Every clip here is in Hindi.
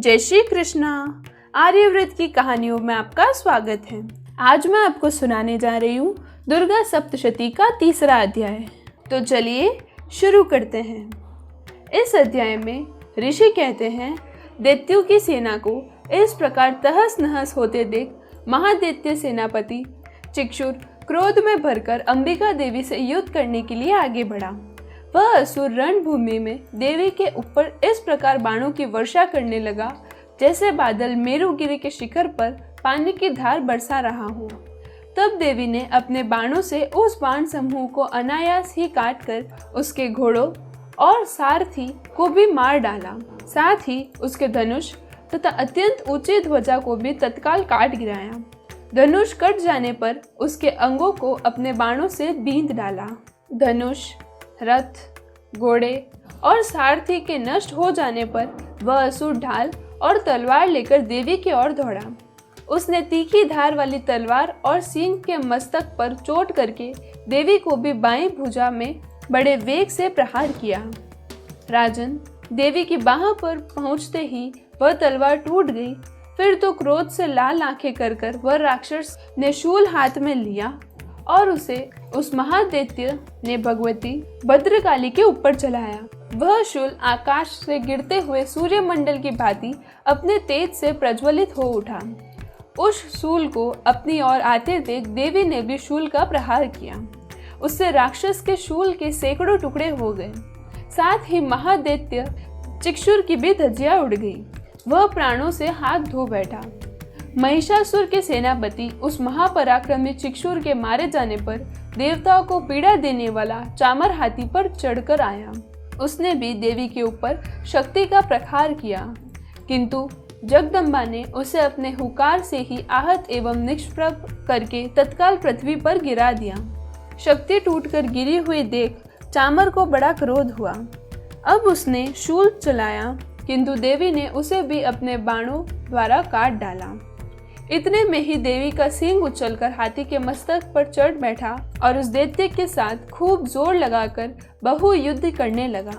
जय श्री कृष्णा। आर्यव्रत की कहानियों में आपका स्वागत है। आज मैं आपको सुनाने जा रही हूँ दुर्गा सप्तशती का तीसरा अध्याय। तो चलिए शुरू करते हैं। इस अध्याय में ऋषि कहते हैं, दैत्यों की सेना को इस प्रकार तहस नहस होते देख महादैत्य सेनापति चिक्षुर क्रोध में भरकर अंबिका देवी से युद्ध करने के लिए आगे बढ़ा। वह असुर रणभूमि में देवी के ऊपर इस प्रकार बाणों की वर्षा करने लगा जैसे बादल मेरुगिरी के शिखर पर पानी की धार बरसा रहा हो। तब देवी ने अपने बाणों से उस बाण समूह को अनायास ही काटकर उसके घोड़ों और सारथी को भी मार डाला। साथ ही उसके धनुष तथा अत्यंत ऊंची ध्वजा को भी तत्काल काट गिराया। धनुष कट जाने पर उसके अंगों को अपने बाणों से बींध डाला। धनुष, रथ, घोड़े और सारथी के नष्ट हो जाने पर वह असुर ढाल और तलवार लेकर देवी की ओर दौड़ा। उसने तीखी धार वाली तलवार और सींग के मस्तक पर चोट करके देवी को भी बाईं भुजा में बड़े वेग से प्रहार किया। राजन, देवी की बाह पर पहुंचते ही वह तलवार टूट गई। फिर तो क्रोध से लाल आंखें कर वह राक्षस ने शूल हाथ में लिया और उसे उस महादैत्य ने भगवती भद्रकाली के ऊपर चलाया। वह शूल आकाश से गिरते हुए सूर्यमंडल की भांति अपने तेज से प्रज्वलित हो उठा। उस शूल को अपनी ओर आते देख देवी ने भी शूल का प्रहार किया। उससे राक्षस के शूल के सैकड़ों टुकड़े हो गए। साथ ही महादैत्य चिक्षुर की भी धज्जियां उड़ गई। वह प्राणों से हाथ धो बैठा। महिषासुर के सेनापति उस महापराक्रमी चिक्षुर के मारे जाने पर देवताओं को पीड़ा देने वाला चामर हाथी पर चढ़कर आया। उसने भी देवी के ऊपर शक्ति का प्रहार किया, किंतु जगदम्बा ने उसे अपने हुकार से ही आहत एवं निष्प्रभ करके तत्काल पृथ्वी पर गिरा दिया। शक्ति टूटकर गिरी हुई देख चामर को बड़ा क्रोध हुआ। अब उसने शूल चलाया, किंतु देवी ने उसे भी अपने बाणों द्वारा काट डाला। इतने में ही देवी का सींग उछलकर हाथी के मस्तक पर चढ़ बैठा और उस दैत्य के साथ खूब जोर लगाकर बहु युद्ध करने लगा।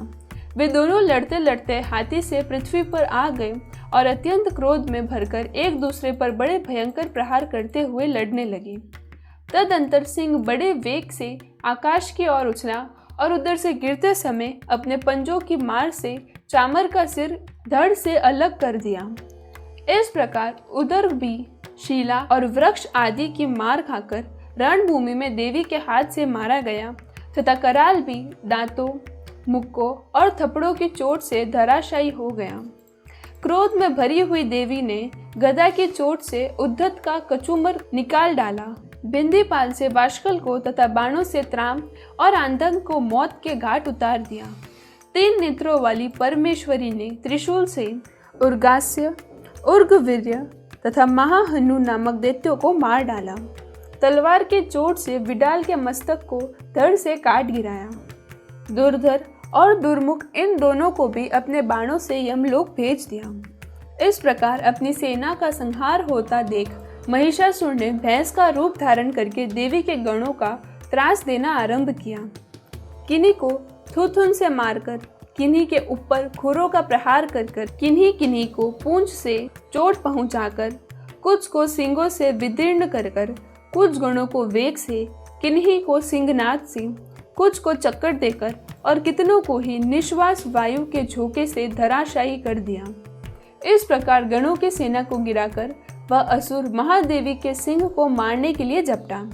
वे दोनों लड़ते लड़ते हाथी से पृथ्वी पर आ गए और अत्यंत क्रोध में भरकर एक दूसरे पर बड़े भयंकर प्रहार करते हुए लड़ने लगे। तदंतर सिंह बड़े वेग से आकाश की ओर उछला और उधर से गिरते समय अपने पंजों की मार से चामर का सिर धड़ से अलग कर दिया। इस प्रकार उधर भी शीला और वृक्ष आदि की मार खाकर रणभूमि में देवी के हाथ से मारा गया तथा कराल भी दांतों, मुक्कों और थप्पड़ों की चोट से धराशायी हो गया। क्रोध में भरी हुई देवी ने गदा की चोट से उद्धत का कचूमर निकाल डाला। बिंदीपाल से बाष्कल को तथा बाणों से त्राम और आंधंग को मौत के घाट उतार दिया। 3 नेत्रों वाली परमेश्वरी ने त्रिशूल से उर्गास्य, उर्गवीर्य तथा महाहनु नामक दैत्यों को मार डाला। तलवार के चोट से विडाल के मस्तक को धड़ से काट गिराया। दुर्धर और दुर्मुख इन दोनों को भी अपने बाणों से यमलोक भेज दिया। इस प्रकार अपनी सेना का संहार होता देख महिषासुर ने भैंस का रूप धारण करके देवी के गणों का त्रास देना आरंभ किया। किन्हीं को थुथुन से मारकर, किन्हीं के ऊपर खुरों का प्रहार कर किन्हीं को पूंछ से चोट पहुंचाकर, कुछ को सींगों से विदीर्ण कर कुछ गणों को वेग से, किन्हीं को सिंहनाद से, कुछ को चक्कर देकर और कितनों को ही निश्वास वायु के झोंके से धराशायी कर दिया। इस प्रकार गणों की सेना को गिराकर वह असुर महादेवी के सिंह को मारने के लिए झपटा।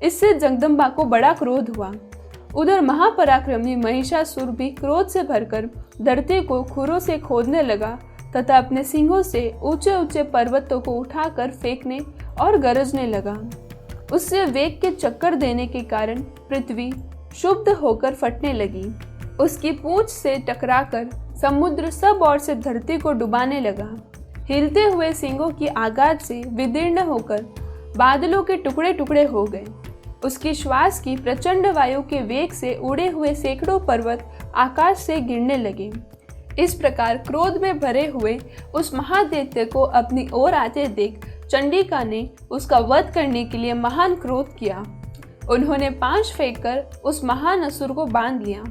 इससे जगदम्बा को बड़ा क्रोध हुआ। उधर महापराक्रमी महिषासुर भी क्रोध से भरकर धरती को खुरों से खोदने लगा तथा अपने सिंहों से ऊंचे ऊंचे पर्वतों को उठाकर फेंकने और गरजने लगा। उससे वेग के चक्कर देने के कारण पृथ्वी क्षुब्ध होकर फटने लगी। उसकी पूंछ से टकराकर समुद्र सब ओर से धरती को डुबाने लगा। हिलते हुए सिंहों की आगाज से विदीर्ण होकर बादलों के टुकड़े टुकड़े हो गए। उसकी श्वास की प्रचंड वायु के वेग से उड़े हुए सैकड़ों पर्वत आकाश से गिरने लगे। इस प्रकार क्रोध में भरे हुए उस महादैत्य को अपनी ओर आते देख चंडिका ने उसका वध करने के लिए महान क्रोध किया। उन्होंने पांच फेंककर उस महान असुर को बांध लिया।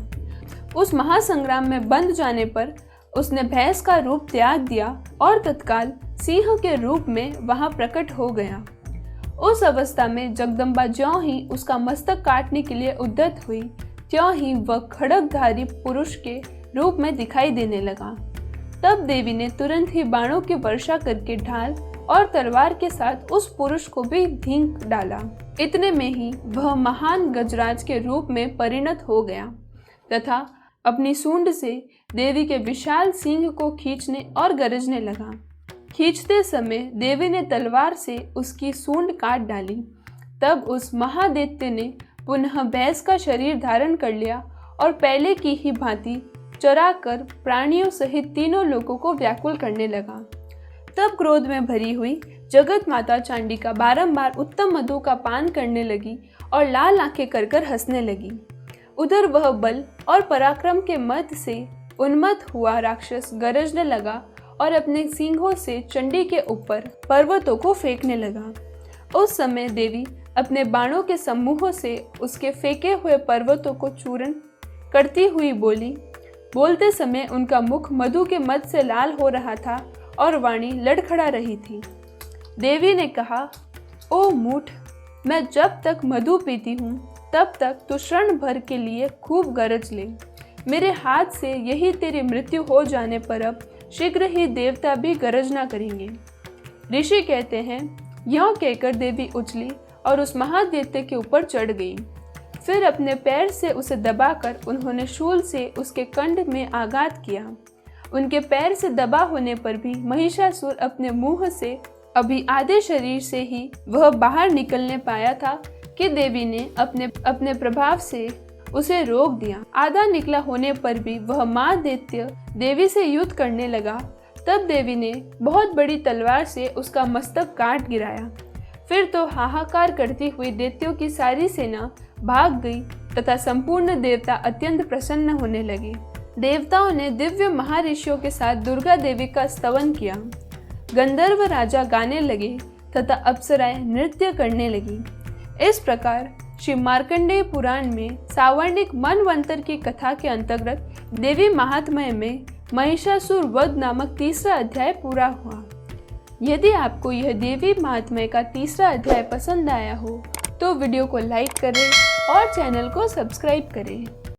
उस महासंग्राम में बंध जाने पर उसने भैंस का रूप त्याग दिया और तत्काल सिंह के रूप में वहां प्रकट हो गया। उस अवस्था में जगदम्बा ज्यों ही उसका मस्तक काटने के लिए उद्यत हुई, त्यों ही वह खड्गधारी पुरुष के रूप में दिखाई देने लगा। तब देवी ने तुरंत ही बाणों की वर्षा करके ढाल और तलवार के साथ उस पुरुष को भी धींक डाला। इतने में ही वह महान गजराज के रूप में परिणत हो गया तथा अपनी सूंड से देवी के विशाल सिंह को खींचने और गरजने लगा। खींचते समय देवी ने तलवार से उसकी सूंड काट डाली। तब उस महादैत्य ने पुनः भैंस का शरीर धारण कर लिया और पहले की ही भांति चराकर प्राणियों सहित तीनों लोगों को व्याकुल करने लगा। तब क्रोध में भरी हुई जगत माता चांडिका बारंबार उत्तम मधु का पान करने लगी और लाल आंखें कर कर हंसने लगी। उधर वह बल और पराक्रम के मद से उन्मत्त हुआ राक्षस गरजने लगा और अपने सिंहों से चंडी के ऊपर पर्वतों को फेंकने लगा। उस समय देवी अपने बाणों के समूहों से उसके फेंके हुए पर्वतों को चूर्ण करती हुई बोली। बोलते समय उनका मुख मधु के मद से लाल हो रहा था और वाणी लड़खड़ा रही थी। देवी ने कहा, ओ मूठ, मैं जब तक मधु पीती हूँ तब तक तू क्षण भर के लिए खूब गरज ले। मेरे हाथ से यही तेरी मृत्यु हो जाने पर अब शीघ्र ही देवता भी गरजना करेंगे। ऋषि कहते हैं, यह कहकर देवी उछली और उस महादैत्य के ऊपर चढ़ गई। फिर अपने पैर से उसे दबाकर उन्होंने शूल से उसके कंठ में आघात किया। उनके पैर से दबा होने पर भी महिषासुर अपने मुंह से अभी आधे शरीर से ही वह बाहर निकलने पाया था कि देवी ने अपने प्रभाव से उसे रोक दिया। आधा निकला होने पर भी वह महादैत्य देवी से युद्ध करने लगा। तब देवी ने बहुत बड़ी तलवार से उसका मस्तक काट गिराया। फिर तो हाहाकार करती हुई दैत्यों की सारी सेना भाग गई तथा संपूर्ण देवता अत्यंत प्रसन्न होने लगे। देवताओं ने दिव्य महर्षियों के साथ दुर्गा देवी का स्तवन किया। गंधर्व राजा गाने लगे तथा अप्सराएं नृत्य करने लगी। इस प्रकार श्री मार्कंडेय पुराण में सावर्णिक मनवंतर की कथा के अंतर्गत देवी महात्म्य में महिषासुर वध नामक तीसरा अध्याय पूरा हुआ। यदि आपको यह देवी महात्म्य का तीसरा अध्याय पसंद आया हो तो वीडियो को लाइक करें और चैनल को सब्सक्राइब करें।